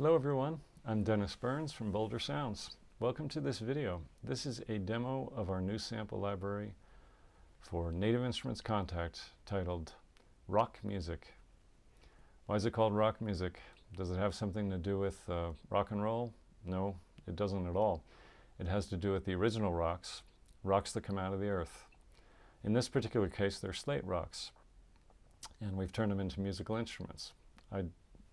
Hello everyone, I'm Dennis Burns from Boulder Sounds. Welcome to this video. This is a demo of our new sample library for Native Instruments Kontakt titled Rock Music. Why is it called rock music? Does it have something to do with rock and roll? No, it doesn't at all. It has to do with the original rocks that come out of the earth. In this particular case, they're slate rocks, and we've turned them into musical instruments. I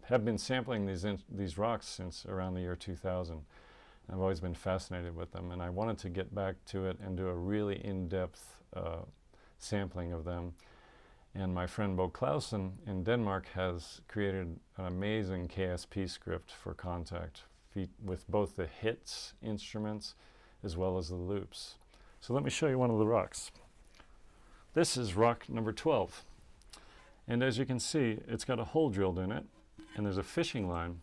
have been sampling these rocks since around the year 2000. I've always been fascinated with them, and I wanted to get back to it and do a really in-depth sampling of them. And my friend Bo Clausen in Denmark has created an amazing KSP script for Kontakt with both the hits instruments as well as the loops. So let me show you one of the rocks. This is rock number 12. And as you can see, it's got a hole drilled in it, and there's a fishing line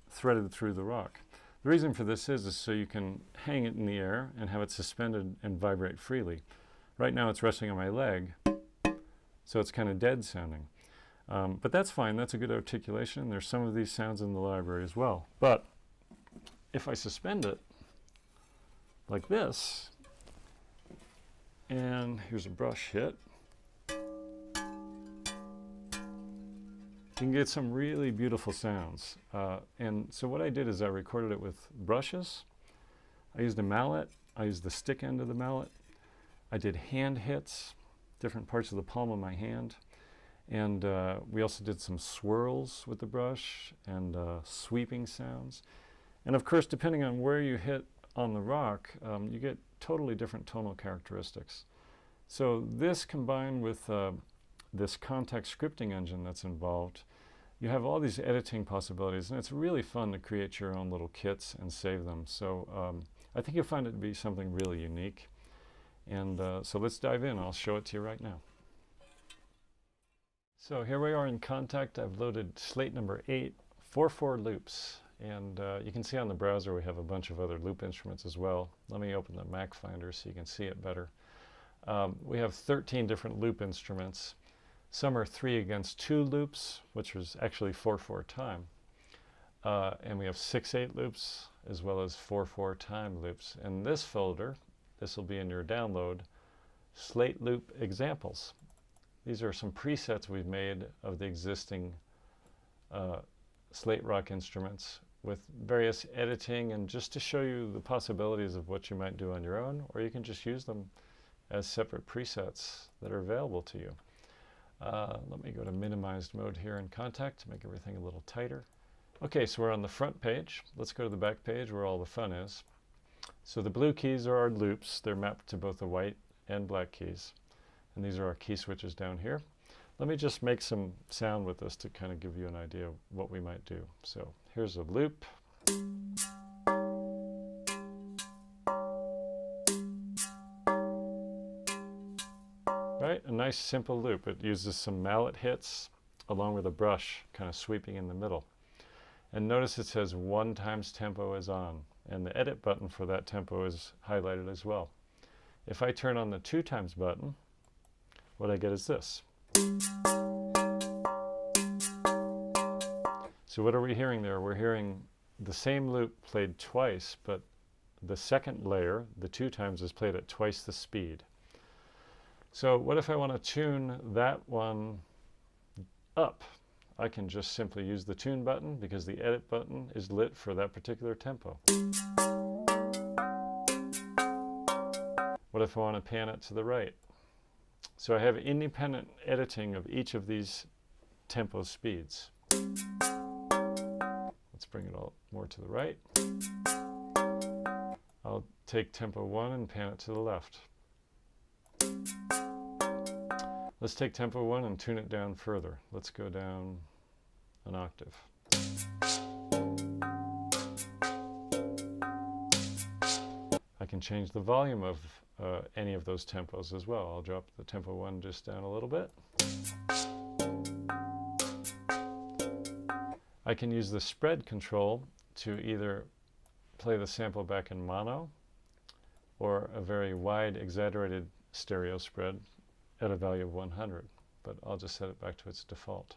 threaded through the rock. The reason for this is so you can hang it in the air and have it suspended and vibrate freely. Right now it's resting on my leg, so it's kind of dead sounding. But that's fine, that's a good articulation. There's some of these sounds in the library as well. But if I suspend it like this, and here's a brush hit, you can get some really beautiful sounds. And so what I did is I recorded it with brushes. I used a mallet. I used the stick end of the mallet. I did hand hits, different parts of the palm of my hand. And we also did some swirls with the brush and sweeping sounds. And of course, depending on where you hit on the rock, you get totally different tonal characteristics. So this combined with this Kontakt scripting engine that's involved, you have all these editing possibilities, and it's really fun to create your own little kits and save them. So I think you'll find it to be something really unique. And so let's dive in. I'll show it to you right now. So here we are in Kontakt. I've loaded slate number 8, 4/4 loops. And you can see on the browser we have a bunch of other loop instruments as well. Let me open the Mac Finder so you can see it better. We have 13 different loop instruments. Some are 3/2 loops, which is actually 4/4 time. And we have 6/8 loops, as well as 4/4 time loops. In this folder, this will be in your download, slate loop examples. These are some presets we've made of the existing slate rock instruments with various editing, and just to show you the possibilities of what you might do on your own, or you can just use them as separate presets that are available to you. Let me go to minimized mode here in Kontakt to make everything a little tighter. Okay, so we're on the front page. Let's go to the back page where all the fun is. So the blue keys are our loops. They're mapped to both the white and black keys. And these are our key switches down here. Let me just make some sound with this to kind of give you an idea of what we might do. So here's a loop. Right, a nice simple loop. It uses some mallet hits along with a brush kind of sweeping in the middle. And notice it says 1 times tempo is on, and the edit button for that tempo is highlighted as well. If I turn on the 2 times button, what I get is this. So what are we hearing there? We're hearing the same loop played twice, but the second layer, the 2 times, is played at twice the speed. So what if I want to tune that one up? I can just simply use the tune button because the edit button is lit for that particular tempo. What if I want to pan it to the right? So I have independent editing of each of these tempo speeds. Let's bring it all more to the right. I'll take tempo 1 and pan it to the left. Let's take tempo 1 and tune it down further. Let's go down an octave. I can change the volume of any of those tempos as well. I'll drop the tempo 1 just down a little bit. I can use the spread control to either play the sample back in mono or a very wide exaggerated stereo spread at a value of 100, but I'll just set it back to its default.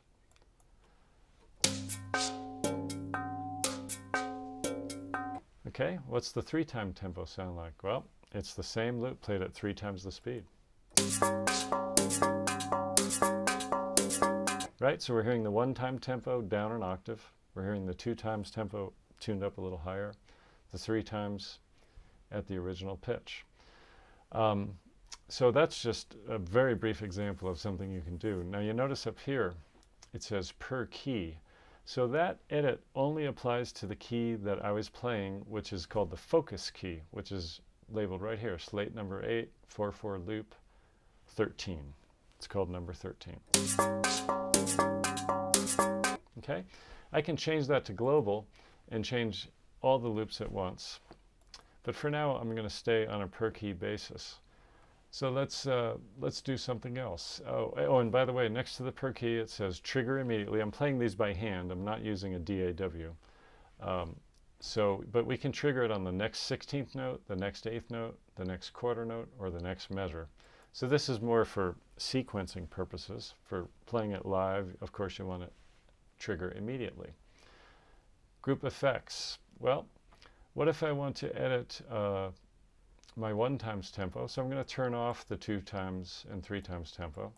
Okay, what's the 3-time tempo sound like? Well, it's the same loop played at 3 times the speed. Right, so we're hearing the 1-time tempo down an octave. We're hearing the 2 times tempo tuned up a little higher. The 3 times at the original pitch. So that's just a very brief example of something you can do. Now you notice up here it says per key. So that edit only applies to the key that I was playing, which is called the focus key, which is labeled right here, slate number 8, 4/4 loop 13. It's called number 13. Okay, I can change that to global and change all the loops at once. But for now, I'm going to stay on a per key basis. So let's do something else. Oh, and by the way, next to the per key, it says trigger immediately. I'm playing these by hand. I'm not using a DAW. But we can trigger it on the next 16th note, the next 8th note, the next quarter note, or the next measure. So this is more for sequencing purposes. For playing it live, of course, you want to trigger immediately. Group effects. Well, what if I want to edit my 1 times tempo? So I'm going to turn off the 2 times and 3 times tempo.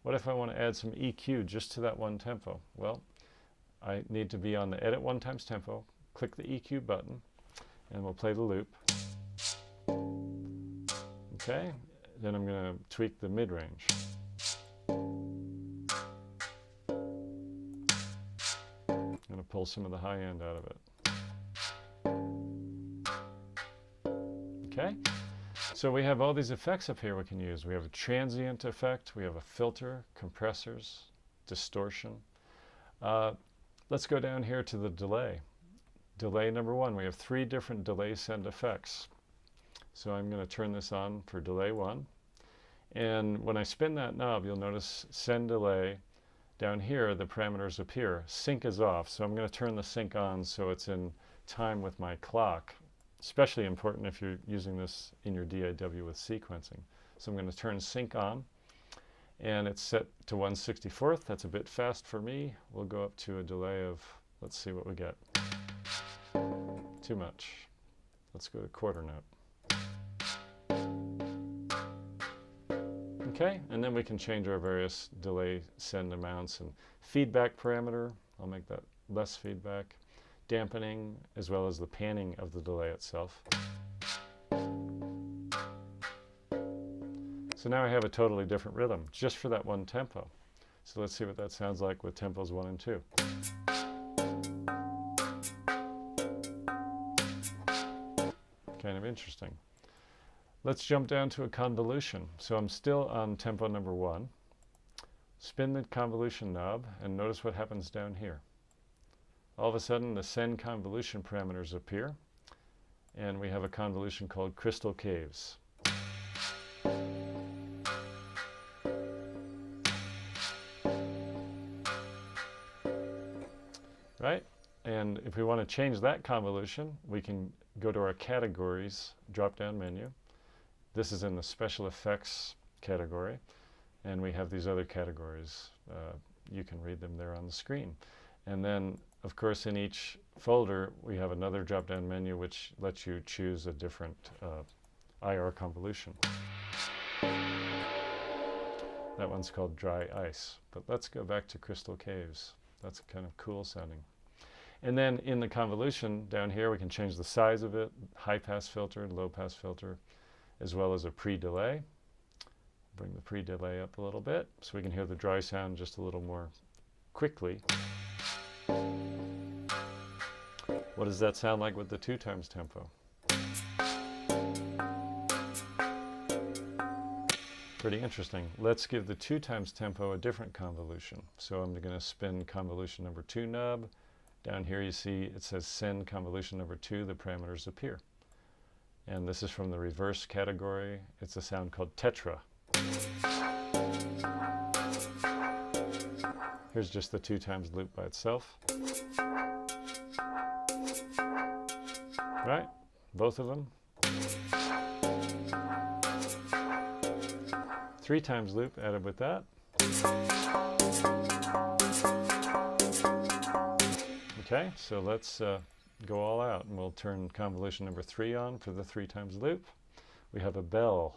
What if I want to add some EQ just to that 1 tempo? Well, I need to be on the Edit 1 times tempo, click the EQ button, and we'll play the loop. Okay, then I'm going to tweak the mid-range. I'm going to pull some of the high end out of it. Okay, so we have all these effects up here we can use. We have a transient effect, we have a filter, compressors, distortion. Let's go down here to the delay. Delay number 1, we have 3 different delay send effects. So I'm going to turn this on for delay 1. And when I spin that knob, you'll notice send delay. Down here, the parameters appear. Sync is off, so I'm going to turn the sync on so it's in time with my clock. Especially important if you're using this in your DAW with sequencing. So I'm going to turn sync on, and it's set to 1/64th. That's a bit fast for me. We'll go up to a delay of, let's see what we get. Too much. Let's go to quarter note. Okay, and then we can change our various delay send amounts and feedback parameter. I'll make that less feedback. Dampening, as well as the panning of the delay itself. So now I have a totally different rhythm, just for that 1 tempo. So let's see what that sounds like with tempos 1 and 2. Kind of interesting. Let's jump down to a convolution. So I'm still on tempo number 1. Spin the convolution knob, and notice what happens down here. All of a sudden, the send convolution parameters appear, and we have a convolution called Crystal Caves. Right? And if we want to change that convolution, we can go to our categories drop-down menu. This is in the special effects category, and we have these other categories. You can read them there on the screen. And then, of course, in each folder, we have another drop-down menu which lets you choose a different IR convolution. That one's called Dry Ice. But let's go back to Crystal Caves. That's kind of cool sounding. And then in the convolution down here, we can change the size of it, high-pass filter, low-pass filter, as well as a pre-delay. Bring the pre-delay up a little bit so we can hear the dry sound just a little more quickly. What does that sound like with the 2 times tempo? Pretty interesting. Let's give the 2 times tempo a different convolution. So I'm going to spin convolution number 2 knob. Down here you see it says send convolution number 2. The parameters appear. And this is from the reverse category. It's a sound called tetra. Here's just the 2 times loop by itself. Right? Both of them. 3 times loop added with that. Okay, so let's go all out, and we'll turn convolution number 3 on for the 3 times loop. We have a bell.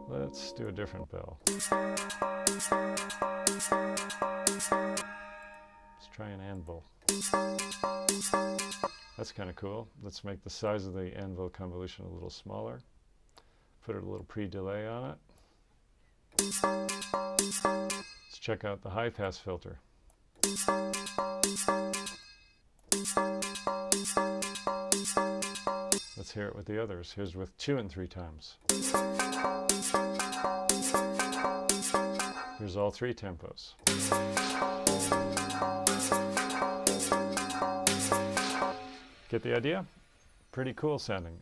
Let's do a different bell. Let's try an anvil. That's kind of cool. Let's make the size of the anvil convolution a little smaller. Put a little pre-delay on it. Let's check out the high-pass filter. Let's hear it with the others. Here's with 2 and 3 times. Here's all 3 tempos. Get the idea? Pretty cool sounding.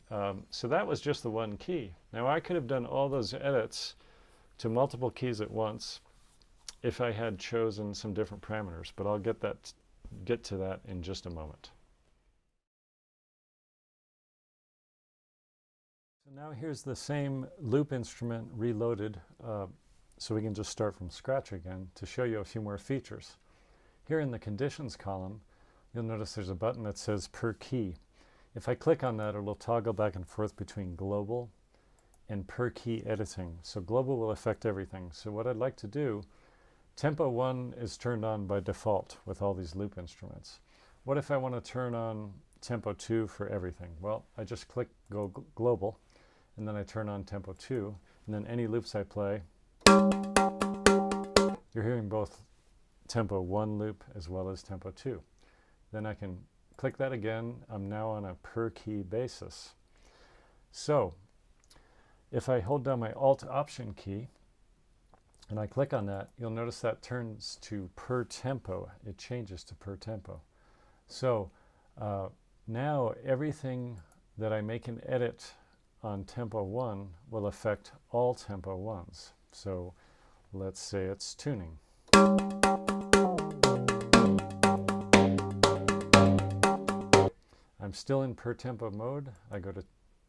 So that was just the one key. Now I could have done all those edits to multiple keys at once if I had chosen some different parameters, but I'll get to that in just a moment. So now here's the same loop instrument reloaded, so we can just start from scratch again to show you a few more features. Here in the conditions column, you'll notice there's a button that says per key. If I click on that, it'll toggle back and forth between global and per key editing. So global will affect everything. So what I'd like to do, tempo 1 is turned on by default with all these loop instruments. What if I want to turn on tempo 2 for everything? Well, I just click go global, and then I turn on tempo 2, and then any loops I play, you're hearing both tempo 1 loop as well as tempo 2. Then I can click that again. I'm now on a per key basis. So if I hold down my Alt Option key and I click on that, you'll notice that turns to per tempo. It changes to per tempo. So now everything that I make an edit on tempo 1 will affect all tempo 1s. So let's say it's tuning. I'm still in per tempo mode. I go to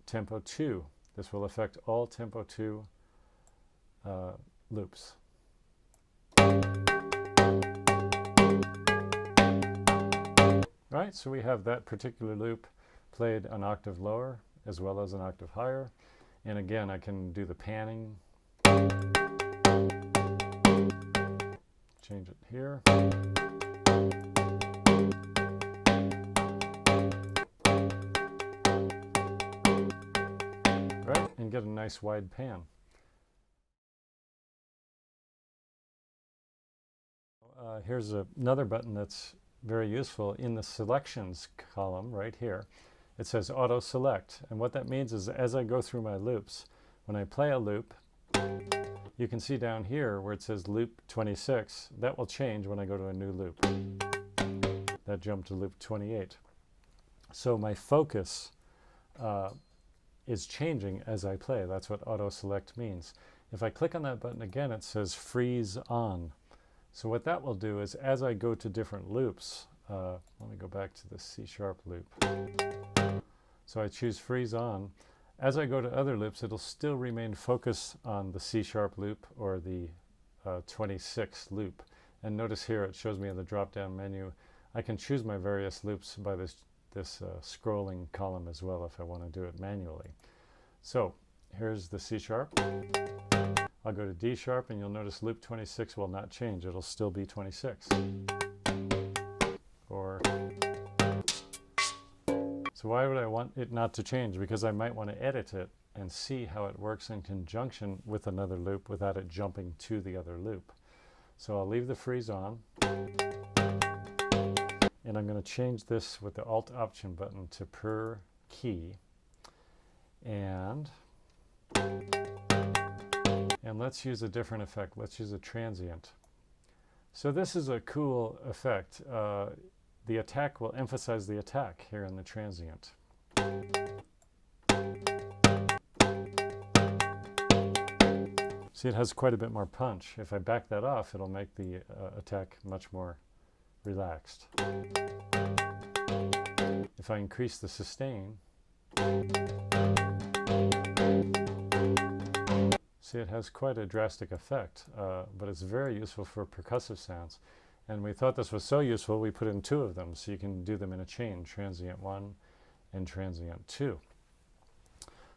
tempo 2. This will affect all tempo 2 loops. Right, so we have that particular loop played an octave lower as well as an octave higher. And again, I can do the panning. Change it here. Right, and get a nice wide pan. Here's another button that's very useful in the selections column right here. It says auto select, and what that means is as I go through my loops, when I play a loop, you can see down here where it says loop 26, that will change when I go to a new loop. That jumped to loop 28. So my focus is changing as I play. That's what auto select means. If I click on that button again, it says freeze on. So what that will do is as I go to different loops, let me go back to the C# loop. So I choose freeze on. As I go to other loops, it'll still remain focused on the C# loop or the 26 loop. And notice here it shows me in the drop-down menu, I can choose my various loops by this scrolling column as well if I want to do it manually. So here's the C#. I'll go to D#, and you'll notice loop 26 will not change. It'll still be 26. Or so why would I want it not to change? Because I might want to edit it and see how it works in conjunction with another loop without it jumping to the other loop. So I'll leave the freeze on, and I'm going to change this with the Alt Option button to per key, and let's use a different effect. Let's use a transient. So this is a cool effect. The attack will emphasize the attack here in the transient. See, it has quite a bit more punch. If I back that off, it'll make the attack much more relaxed. If I increase the sustain, See, it has quite a drastic effect, but it's very useful for percussive sounds. And we thought this was so useful, we put in 2 of them, so you can do them in a chain, transient 1 and transient 2.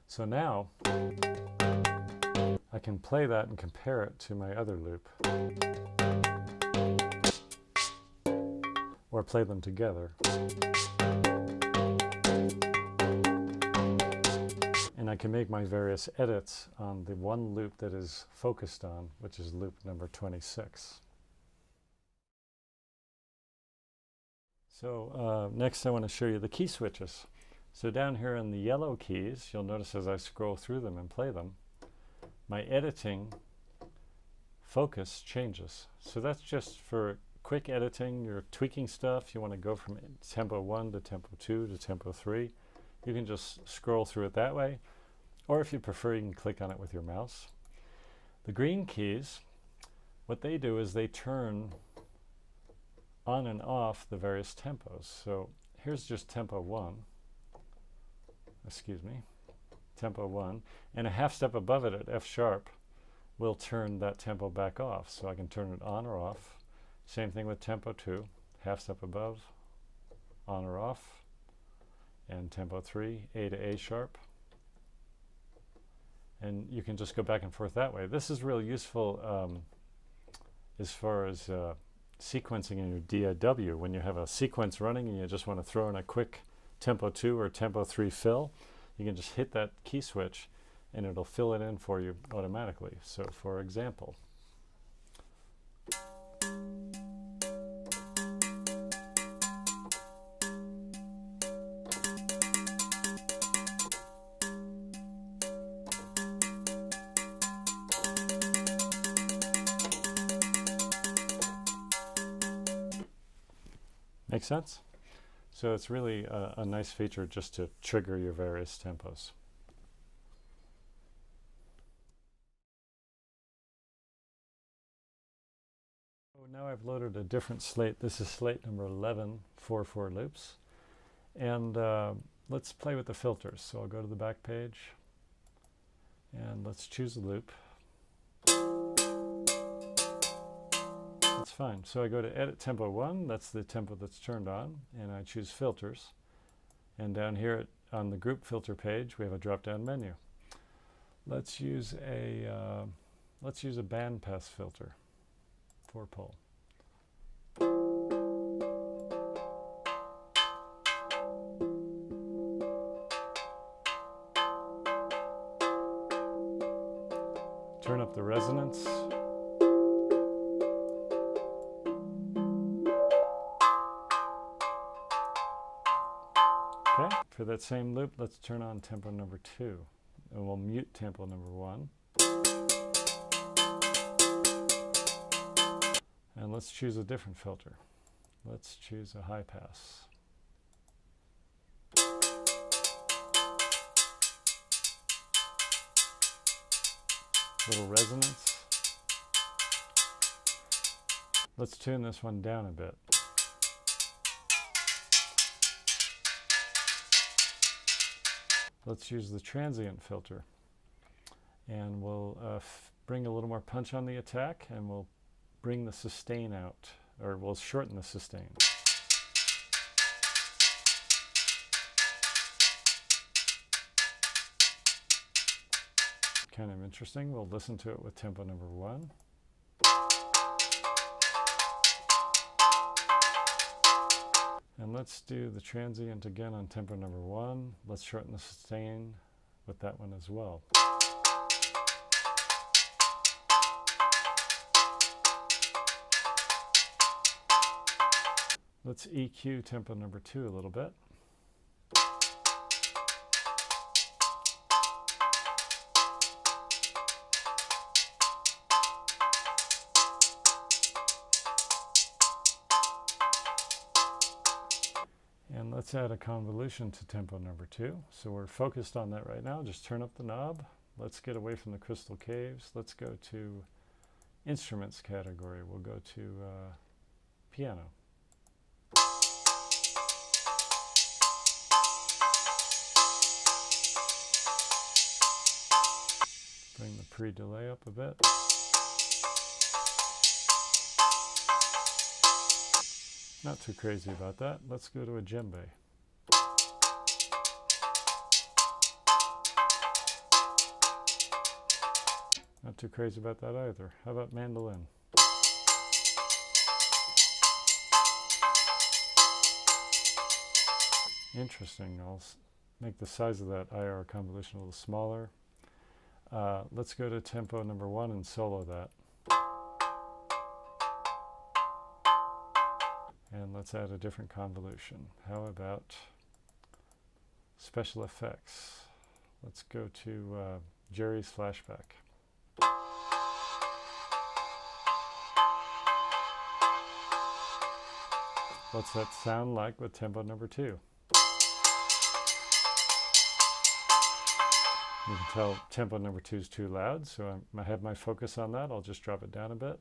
So now, I can play that and compare it to my other loop. Or play them together. And I can make my various edits on the one loop that is focused on, which is loop number 26. So next I want to show you the key switches. So down here in the yellow keys, you'll notice as I scroll through them and play them, my editing focus changes. So that's just for quick editing. You're tweaking stuff. You want to go from tempo 1 to tempo 2 to tempo 3. You can just scroll through it that way. Or if you prefer, you can click on it with your mouse. The green keys, what they do is they turn on and off the various tempos. So here's just tempo 1. Excuse me. Tempo 1. And a half step above it at F sharp will turn that tempo back off. So I can turn it on or off. Same thing with tempo 2. Half step above, on or off. And tempo 3, A to A sharp. And you can just go back and forth that way. This is really useful as far as sequencing in your DAW. When you have a sequence running and you just want to throw in a quick tempo 2 or tempo 3 fill, you can just hit that key switch and it'll fill it in for you automatically. So for example, make sense? So it's really a nice feature just to trigger your various tempos. So now I've loaded a different slate. This is slate number 11 for loops. And let's play with the filters. So I'll go to the back page and let's choose a loop. That's fine. So I go to edit tempo 1, that's the tempo that's turned on, and I choose filters. And down here on the group filter page, we have a drop-down menu. Let's use a bandpass filter, 4-pole. Turn up the resonance. Okay, for that same loop, let's turn on tempo number 2, and we'll mute tempo number 1. And let's choose a different filter. Let's choose a high pass. Little resonance. Let's tune this one down a bit. Let's use the transient filter, and we'll bring a little more punch on the attack, and we'll bring the sustain out, or we'll shorten the sustain. Kind of interesting. We'll listen to it with tempo number 1. And let's do the transient again on tempo number 1. Let's shorten the sustain with that one as well. Let's EQ tempo number 2 a little bit. And let's add a convolution to tempo number 2. So we're focused on that right now. Just turn up the knob. Let's get away from the crystal caves. Let's go to instruments category. We'll go to piano. Bring the pre-delay up a bit. Not too crazy about that. Let's go to a djembe. Not too crazy about that either. How about mandolin? Interesting. I'll make the size of that IR convolution a little smaller. Let's go to tempo number 1 and solo that. And let's add a different convolution. How about special effects? Let's go to Jerry's flashback. What's that sound like with tempo number 2? You can tell tempo number 2 is too loud, so I have my focus on that. I'll just drop it down a bit.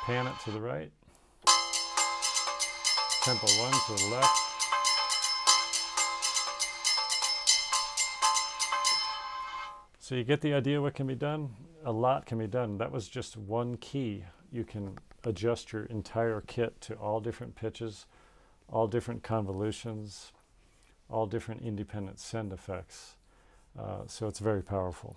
Pan it to the right. Tempo 1 to the left. So you get the idea what can be done? A lot can be done. That was just one key. You can adjust your entire kit to all different pitches, all different convolutions, all different independent send effects. So it's very powerful.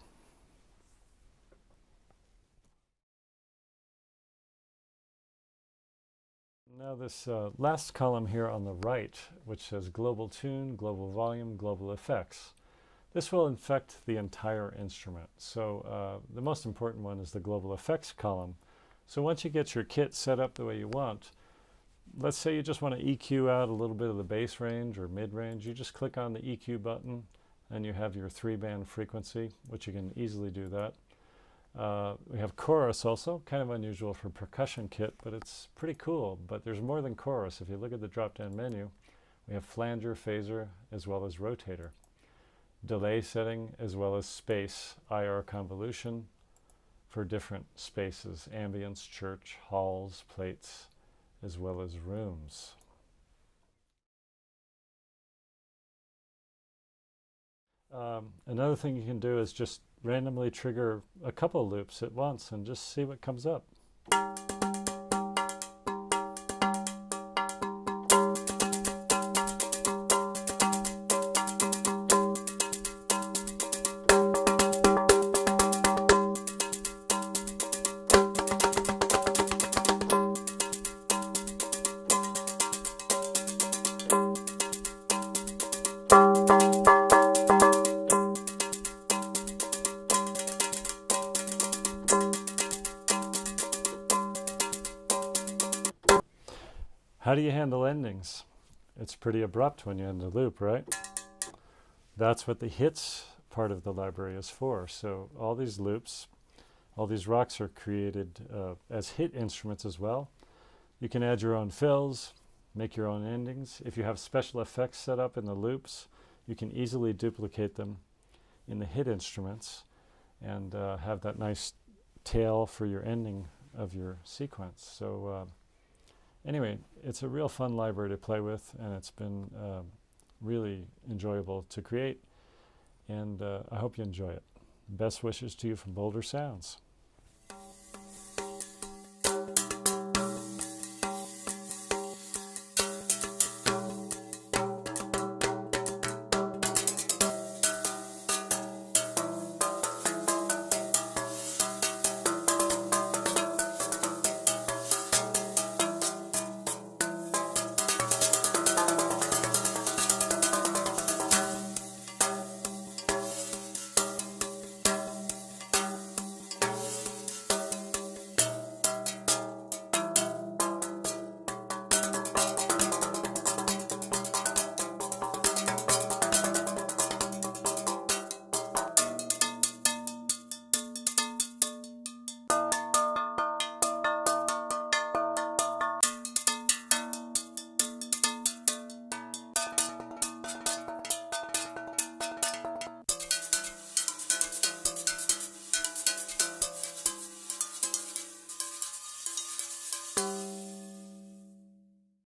Now this last column here on the right, which says global tune, global volume, global effects. This will affect the entire instrument. So the most important one is the global effects column. So once you get your kit set up the way you want, let's say you just want to EQ out a little bit of the bass range or mid-range, you just click on the EQ button and you have your 3-band frequency, which you can easily do that. We have chorus also, kind of unusual for percussion kit, but it's pretty cool. But there's more than chorus. If you look at the drop-down menu, we have flanger, phaser, as well as rotator. Delay setting, as well as space, IR convolution for different spaces, ambience, church, halls, plates, as well as rooms. Another thing you can do is just randomly trigger a couple loops at once and just see what comes up. How do you handle endings? It's pretty abrupt when you end a loop, right? That's what the hits part of the library is for. So all these loops, all these rocks are created as hit instruments as well. You can add your own fills, make your own endings. If you have special effects set up in the loops, you can easily duplicate them in the hit instruments and have that nice tail for your ending of your sequence. So anyway, it's a real fun library to play with, and it's been really enjoyable to create, and I hope you enjoy it. Best wishes to you from Boulder Sounds.